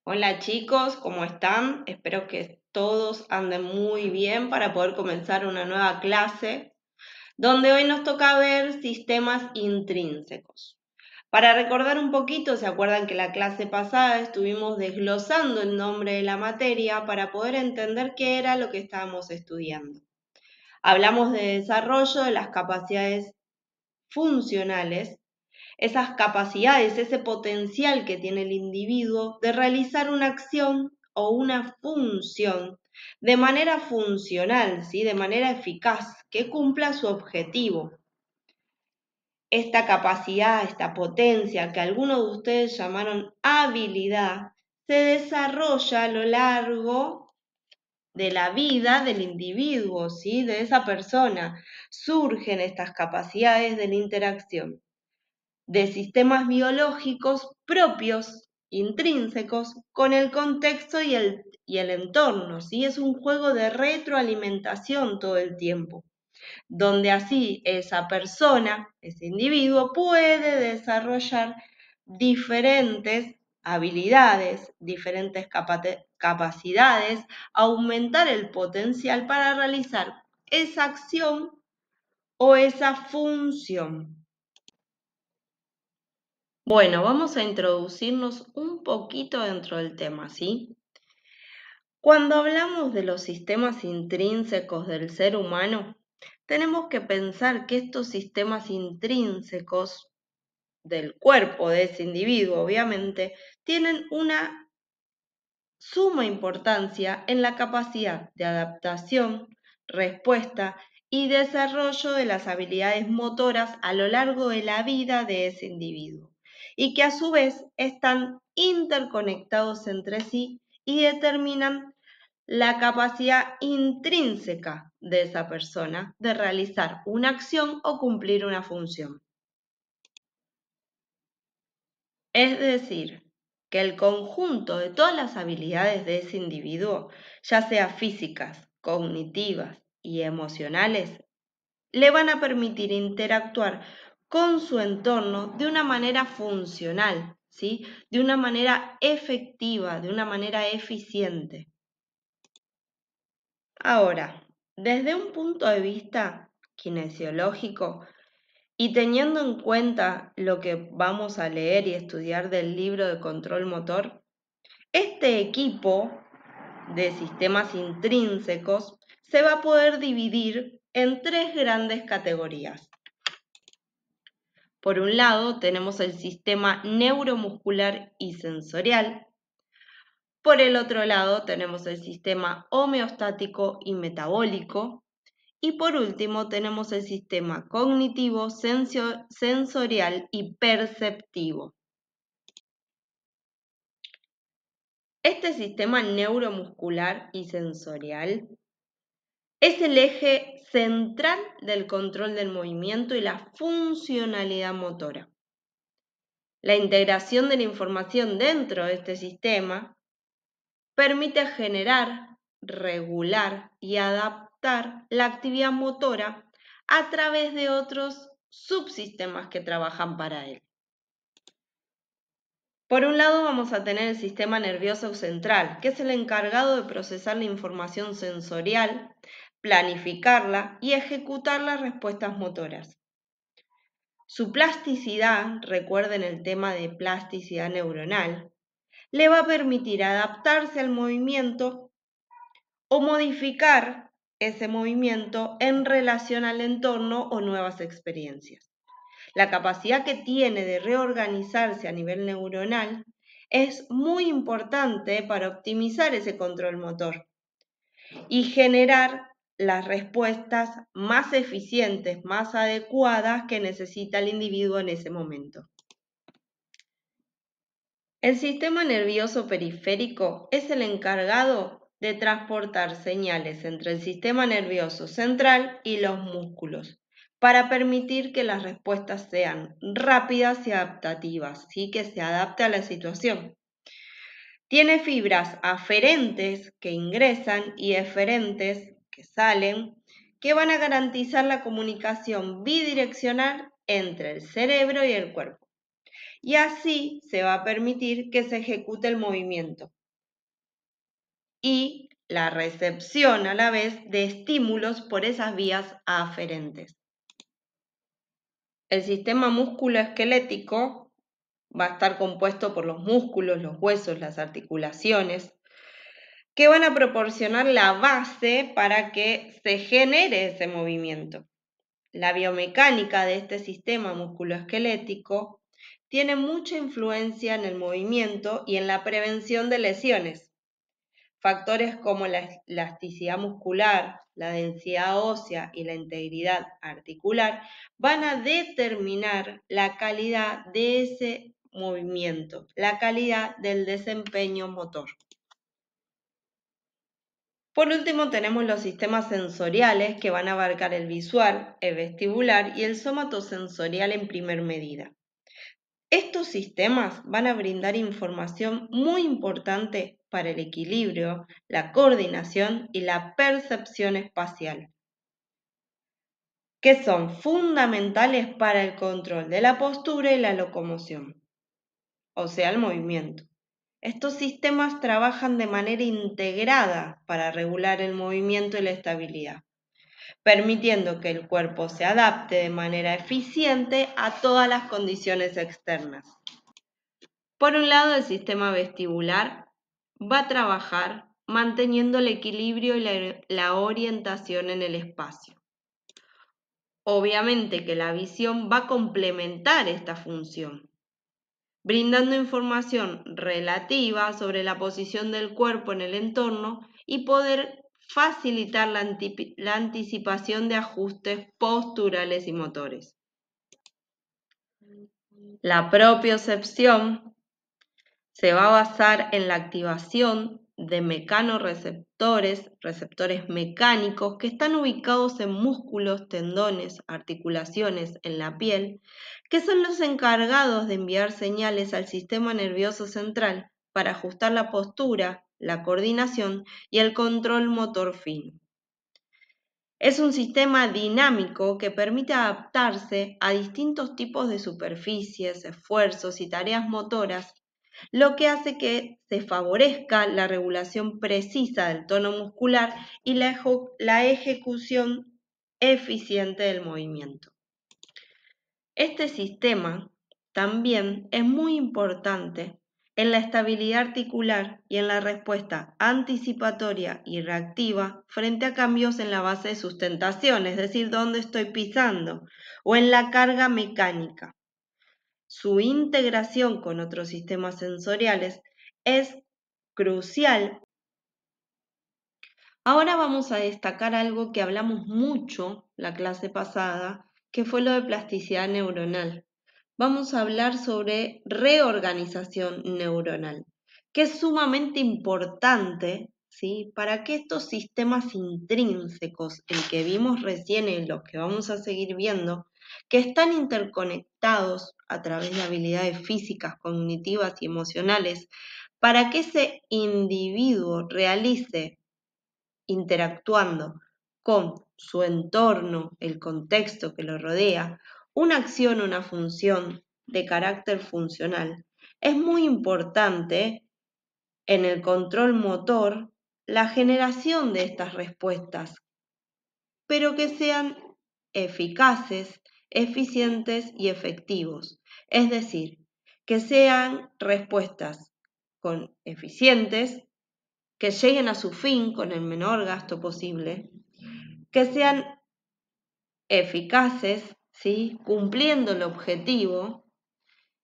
Hola chicos, ¿cómo están? Espero que todos anden muy bien para poder comenzar una nueva clase, donde hoy nos toca ver sistemas intrínsecos. Para recordar un poquito, ¿se acuerdan que la clase pasada estuvimos desglosando el nombre de la materia para poder entender qué era lo que estábamos estudiando? Hablamos de desarrollo de las capacidades funcionales, esas capacidades, ese potencial que tiene el individuo de realizar una acción o una función de manera funcional, ¿sí? De manera eficaz, que cumpla su objetivo. Esta capacidad, esta potencia que algunos de ustedes llamaron habilidad, se desarrolla a lo largo de la vida del individuo, ¿sí? De esa persona. Surgen estas capacidades de la interacción de sistemas biológicos propios, intrínsecos, con el contexto y el entorno, ¿sí? Es un juego de retroalimentación todo el tiempo, donde así esa persona, ese individuo, puede desarrollar diferentes habilidades, diferentes capacidades, aumentar el potencial para realizar esa acción o esa función. Bueno, vamos a introducirnos un poquito dentro del tema, ¿sí? Cuando hablamos de los sistemas intrínsecos del ser humano, tenemos que pensar que estos sistemas intrínsecos del cuerpo de ese individuo, obviamente, tienen una suma importancia en la capacidad de adaptación, respuesta y desarrollo de las habilidades motoras a lo largo de la vida de ese individuo, y que a su vez están interconectados entre sí y determinan la capacidad intrínseca de esa persona de realizar una acción o cumplir una función. Es decir, que el conjunto de todas las habilidades de ese individuo, ya sea físicas, cognitivas y emocionales, le van a permitir interactuar con su entorno de una manera funcional, ¿sí? De una manera efectiva, de una manera eficiente. Ahora, desde un punto de vista kinesiológico, y teniendo en cuenta lo que vamos a leer y estudiar del libro de control motor, este equipo de sistemas intrínsecos se va a poder dividir en tres grandes categorías. Por un lado, tenemos el sistema neuromuscular y sensorial. Por el otro lado, tenemos el sistema homeostático y metabólico. Y por último, tenemos el sistema cognitivo, sensorial y perceptivo. Este sistema neuromuscular y sensorial es el eje central del control del movimiento y la funcionalidad motora. La integración de la información dentro de este sistema permite generar, regular y adaptar la actividad motora a través de otros subsistemas que trabajan para él. Por un lado vamos a tener el sistema nervioso central, que es el encargado de procesar la información sensorial, planificarla y ejecutar las respuestas motoras. Su plasticidad, recuerden el tema de plasticidad neuronal, le va a permitir adaptarse al movimiento o modificar ese movimiento en relación al entorno o nuevas experiencias. La capacidad que tiene de reorganizarse a nivel neuronal es muy importante para optimizar ese control motor y generar las respuestas más eficientes, más adecuadas que necesita el individuo en ese momento. El sistema nervioso periférico es el encargado de transportar señales entre el sistema nervioso central y los músculos para permitir que las respuestas sean rápidas y adaptativas, ¿sí? Que se adapte a la situación. Tiene fibras aferentes que ingresan y eferentes que salen, que van a garantizar la comunicación bidireccional entre el cerebro y el cuerpo. y así se va a permitir que se ejecute el movimiento y la recepción a la vez de estímulos por esas vías aferentes. El sistema músculo-esquelético va a estar compuesto por los músculos, los huesos, las articulaciones, que van a proporcionar la base para que se genere ese movimiento. La biomecánica de este sistema musculoesquelético tiene mucha influencia en el movimiento y en la prevención de lesiones. Factores como la elasticidad muscular, la densidad ósea y la integridad articular van a determinar la calidad de ese movimiento, la calidad del desempeño motor. Por último, tenemos los sistemas sensoriales que van a abarcar el visual, el vestibular y el somatosensorial en primer medida. Estos sistemas van a brindar información muy importante para el equilibrio, la coordinación y la percepción espacial, que son fundamentales para el control de la postura y la locomoción, o sea, el movimiento. Estos sistemas trabajan de manera integrada para regular el movimiento y la estabilidad, permitiendo que el cuerpo se adapte de manera eficiente a todas las condiciones externas. Por un lado, el sistema vestibular va a trabajar manteniendo el equilibrio y la orientación en el espacio. Obviamente que la visión va a complementar esta función, brindando información relativa sobre la posición del cuerpo en el entorno y poder facilitar la anticipación de ajustes posturales y motores. La propiocepción se va a basar en la activación de mecanorreceptores, receptores mecánicos que están ubicados en músculos, tendones, articulaciones, en la piel, que son los encargados de enviar señales al sistema nervioso central para ajustar la postura, la coordinación y el control motor fino. Es un sistema dinámico que permite adaptarse a distintos tipos de superficies, esfuerzos y tareas motoras, lo que hace que se favorezca la regulación precisa del tono muscular y la ejecución eficiente del movimiento. Este sistema también es muy importante en la estabilidad articular y en la respuesta anticipatoria y reactiva frente a cambios en la base de sustentación, es decir, dónde estoy pisando, o en la carga mecánica. Su integración con otros sistemas sensoriales es crucial. Ahora vamos a destacar algo que hablamos mucho la clase pasada, que fue lo de plasticidad neuronal. Vamos a hablar sobre reorganización neuronal, que es sumamente importante, ¿sí?, para que estos sistemas intrínsecos, el que vimos recién y los que vamos a seguir viendo, que están interconectados a través de habilidades físicas, cognitivas y emocionales, para que ese individuo realice, interactuando con su entorno, el contexto que lo rodea, una acción o una función de carácter funcional, es muy importante en el control motor la generación de estas respuestas, pero que sean eficaces, eficientes y efectivos. Es decir, que sean respuestas eficientes, que lleguen a su fin con el menor gasto posible, que sean eficaces, ¿sí?, cumpliendo el objetivo,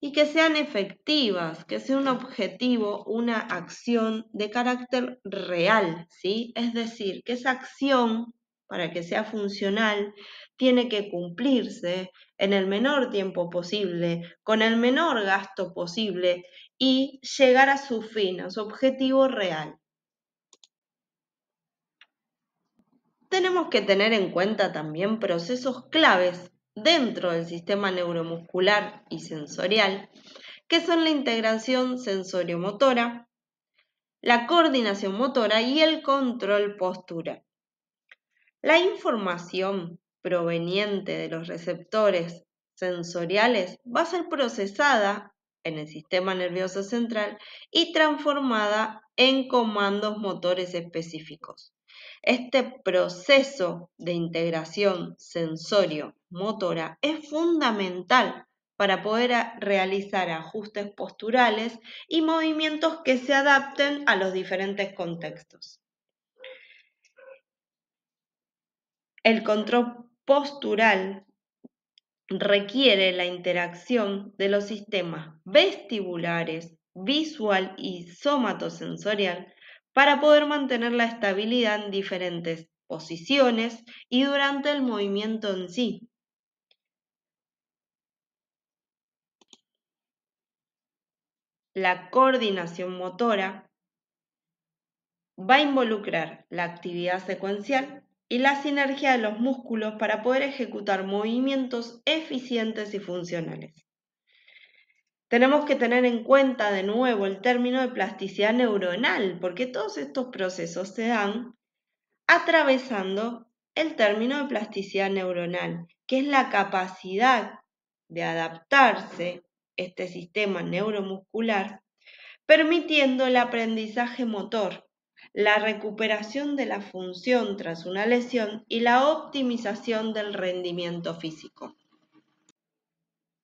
y que sean efectivas, que sea un objetivo, una acción de carácter real, ¿sí? Es decir, que esa acción, para que sea funcional, tiene que cumplirse en el menor tiempo posible, con el menor gasto posible y llegar a su fin, a su objetivo real. Tenemos que tener en cuenta también procesos claves dentro del sistema neuromuscular y sensorial, que son la integración sensoriomotora, la coordinación motora y el control postural. La información proveniente de los receptores sensoriales va a ser procesada en el sistema nervioso central y transformada en comandos motores específicos. Este proceso de integración sensorio-motora es fundamental para poder realizar ajustes posturales y movimientos que se adapten a los diferentes contextos. El control postural requiere la interacción de los sistemas vestibulares, visual y somatosensorial para poder mantener la estabilidad en diferentes posiciones y durante el movimiento en sí. La coordinación motora va a involucrar la actividad secuencial y la sinergia de los músculos para poder ejecutar movimientos eficientes y funcionales. Tenemos que tener en cuenta de nuevo el término de plasticidad neuronal, porque todos estos procesos se dan atravesando el término de plasticidad neuronal, que es la capacidad de adaptarse este sistema neuromuscular, permitiendo el aprendizaje motor, la recuperación de la función tras una lesión y la optimización del rendimiento físico.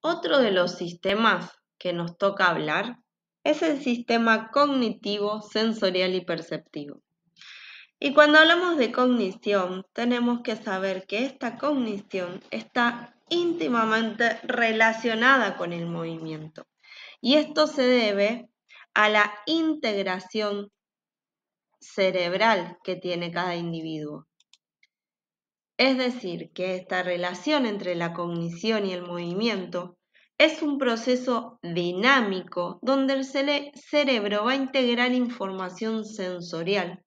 Otro de los sistemas que nos toca hablar es el sistema cognitivo, sensorial y perceptivo. Y cuando hablamos de cognición, tenemos que saber que esta cognición está íntimamente relacionada con el movimiento. Y esto se debe a la integración cerebral que tiene cada individuo. Es decir, que esta relación entre la cognición y el movimiento es un proceso dinámico donde el cerebro va a integrar información sensorial,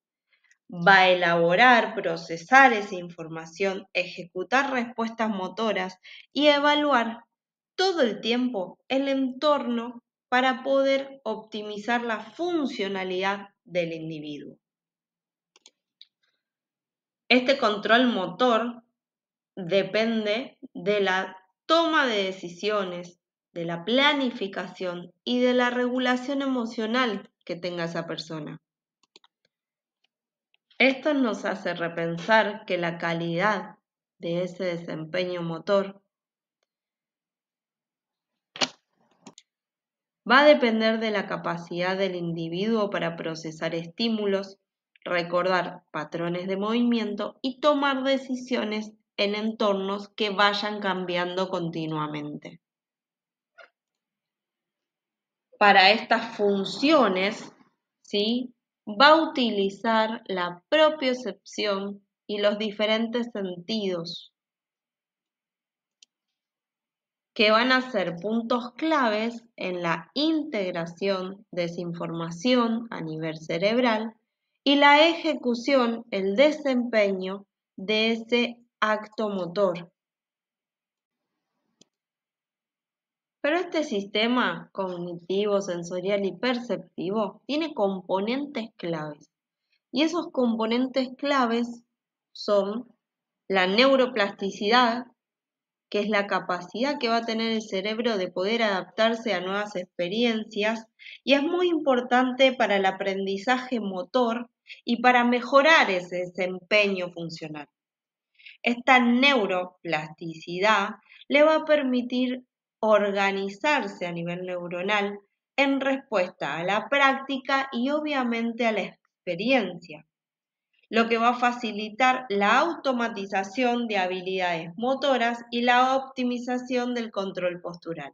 va a elaborar, procesar esa información, ejecutar respuestas motoras y evaluar todo el tiempo el entorno para poder optimizar la funcionalidad del individuo. Este control motor depende de la toma de decisiones, de la planificación y de la regulación emocional que tenga esa persona. Esto nos hace repensar que la calidad de ese desempeño motor va a depender de la capacidad del individuo para procesar estímulos, recordar patrones de movimiento y tomar decisiones en entornos que vayan cambiando continuamente. Para estas funciones, ¿sí?, va a utilizar la propiocepción y los diferentes sentidos, que van a ser puntos claves en la integración de esa información a nivel cerebral y la ejecución, el desempeño de ese acto motor. Pero este sistema cognitivo, sensorial y perceptivo tiene componentes claves. Y esos componentes claves son la neuroplasticidad, que es la capacidad que va a tener el cerebro de poder adaptarse a nuevas experiencias, y es muy importante para el aprendizaje motor y para mejorar ese desempeño funcional. Esta neuroplasticidad le va a permitir organizarse a nivel neuronal en respuesta a la práctica y obviamente a la experiencia, lo que va a facilitar la automatización de habilidades motoras y la optimización del control postural.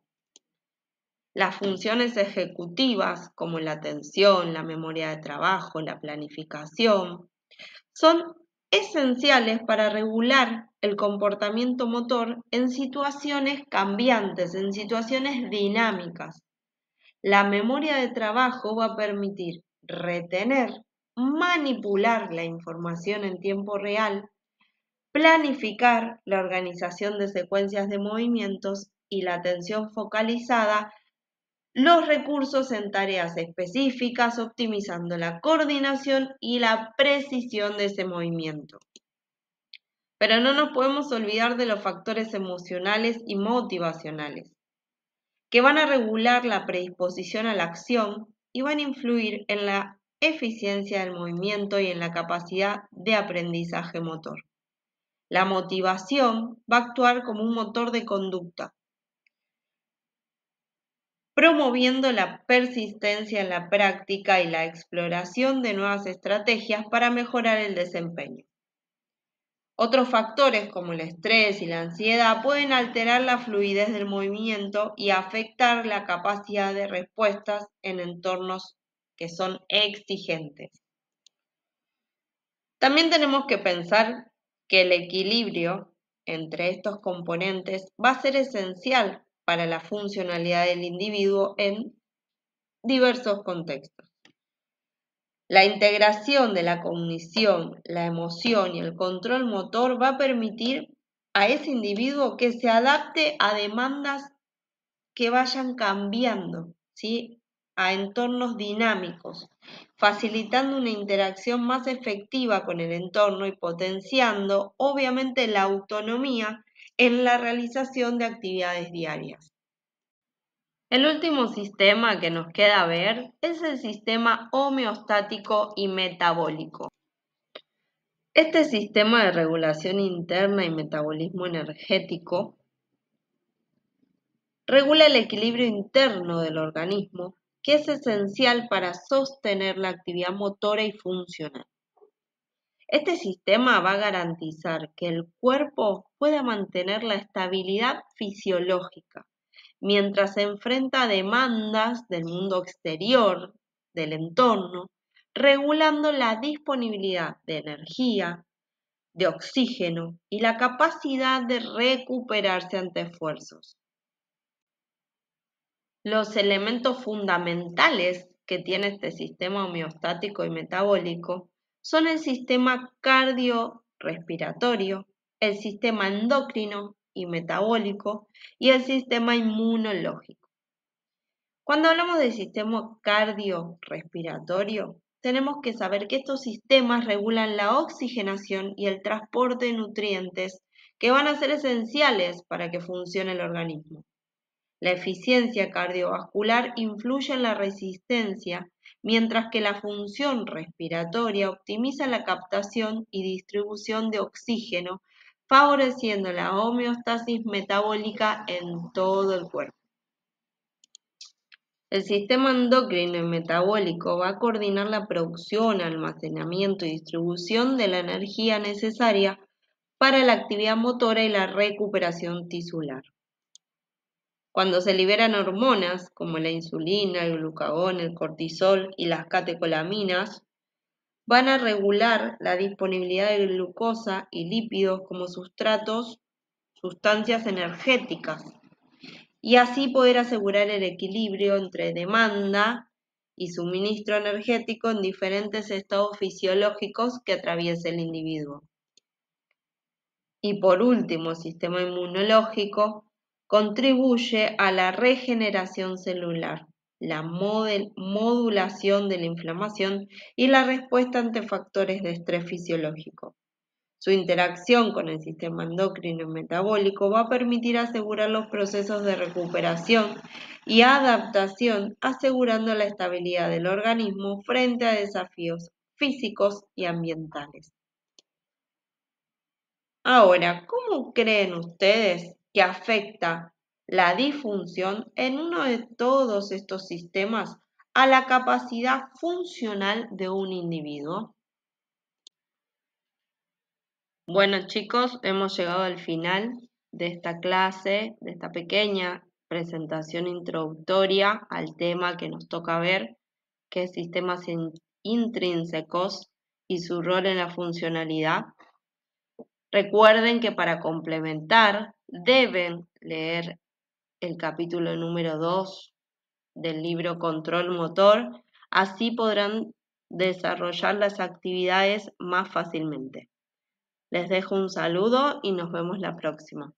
Las funciones ejecutivas, como la atención, la memoria de trabajo, la planificación, son esenciales para regular el comportamiento motor en situaciones cambiantes, en situaciones dinámicas. La memoria de trabajo va a permitir retener, manipular la información en tiempo real, planificar la organización de secuencias de movimientos y la atención focalizada, los recursos en tareas específicas, optimizando la coordinación y la precisión de ese movimiento. Pero no nos podemos olvidar de los factores emocionales y motivacionales. que van a regular la predisposición a la acción y van a influir en la eficiencia del movimiento y en la capacidad de aprendizaje motor. La motivación va a actuar como un motor de conducta, promoviendo la persistencia en la práctica y la exploración de nuevas estrategias para mejorar el desempeño. Otros factores como el estrés y la ansiedad pueden alterar la fluidez del movimiento y afectar la capacidad de respuestas en entornos que son exigentes. También tenemos que pensar que el equilibrio entre estos componentes va a ser esencial para la funcionalidad del individuo en diversos contextos. La integración de la cognición, la emoción y el control motor va a permitir a ese individuo que se adapte a demandas que vayan cambiando, ¿sí? A entornos dinámicos, facilitando una interacción más efectiva con el entorno y potenciando, obviamente, la autonomía en la realización de actividades diarias. El último sistema que nos queda ver es el sistema homeostático y metabólico. Este sistema de regulación interna y metabolismo energético regula el equilibrio interno del organismo, que es esencial para sostener la actividad motora y funcional. Este sistema va a garantizar que el cuerpo pueda mantener la estabilidad fisiológica mientras se enfrenta a demandas del mundo exterior, del entorno, regulando la disponibilidad de energía, de oxígeno y la capacidad de recuperarse ante esfuerzos. Los elementos fundamentales que tiene este sistema homeostático y metabólico son el sistema cardiorrespiratorio, el sistema endocrino y metabólico y el sistema inmunológico. Cuando hablamos del sistema cardiorrespiratorio, tenemos que saber que estos sistemas regulan la oxigenación y el transporte de nutrientes que van a ser esenciales para que funcione el organismo. La eficiencia cardiovascular influye en la resistencia, mientras que la función respiratoria optimiza la captación y distribución de oxígeno, favoreciendo la homeostasis metabólica en todo el cuerpo. El sistema endocrino y metabólico va a coordinar la producción, almacenamiento y distribución de la energía necesaria para la actividad motora y la recuperación tisular. Cuando se liberan hormonas como la insulina, el glucagón, el cortisol y las catecolaminas, van a regular la disponibilidad de glucosa y lípidos como sustratos, sustancias energéticas, y así poder asegurar el equilibrio entre demanda y suministro energético en diferentes estados fisiológicos que atraviesa el individuo. Y por último, el sistema inmunológico contribuye a la regeneración celular, la modulación de la inflamación y la respuesta ante factores de estrés fisiológico. Su interacción con el sistema endocrino y metabólico va a permitir asegurar los procesos de recuperación y adaptación, asegurando la estabilidad del organismo frente a desafíos físicos y ambientales. Ahora, ¿cómo creen ustedes que afecta la disfunción en uno de todos estos sistemas a la capacidad funcional de un individuo? Bueno, chicos, hemos llegado al final de esta clase, de esta pequeña presentación introductoria al tema que nos toca ver, que es sistemas intrínsecos y su rol en la funcionalidad. Recuerden que para complementar deben leer el capítulo número 2 del libro Control Motor, así podrán desarrollar las actividades más fácilmente. Les dejo un saludo y nos vemos la próxima.